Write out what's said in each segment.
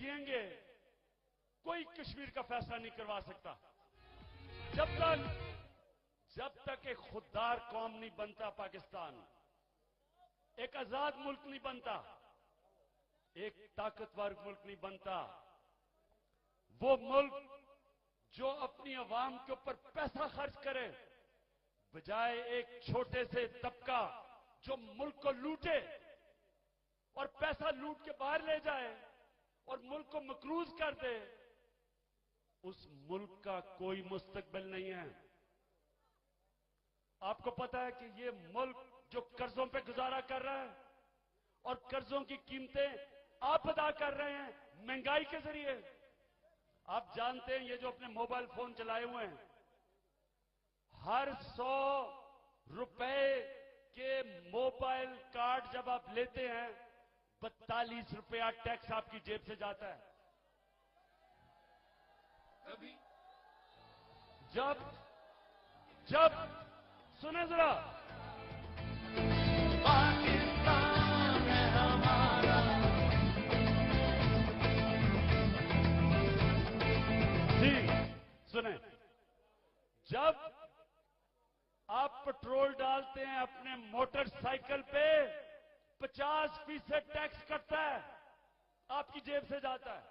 जिएंगे, कोई कश्मीर का फैसला नहीं करवा सकता। जब तक एक खुददार कौम नहीं बनता पाकिस्तान, एक आजाद मुल्क नहीं बनता, एक ताकतवर मुल्क नहीं बनता। वो मुल्क जो अपनी आवाम के ऊपर पैसा खर्च करे, बजाय एक छोटे से तबका जो मुल्क को लूटे और पैसा लूट के बाहर ले जाए और मुल्क को मकरूज कर दे, उस मुल्क का कोई मुस्तकबिल नहीं है। आपको पता है कि ये मुल्क जो कर्जों पे गुजारा कर रहा है और कर्जों की कीमतें आप अदा कर रहे हैं महंगाई के जरिए। आप जानते हैं ये जो अपने मोबाइल फोन चलाए हुए हैं, हर 100 रुपए के मोबाइल कार्ड जब आप लेते हैं 42 रुपया टैक्स आपकी जेब से जाता है। कभी जब सुने जरा, पाकिस्तान है हमारा। जी सुने, जब आप पेट्रोल डालते हैं अपने मोटरसाइकिल पे 50% टैक्स कटता है, आपकी जेब से जाता है।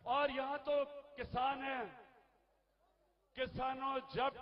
और यहां तो किसान हैं, किसानों जब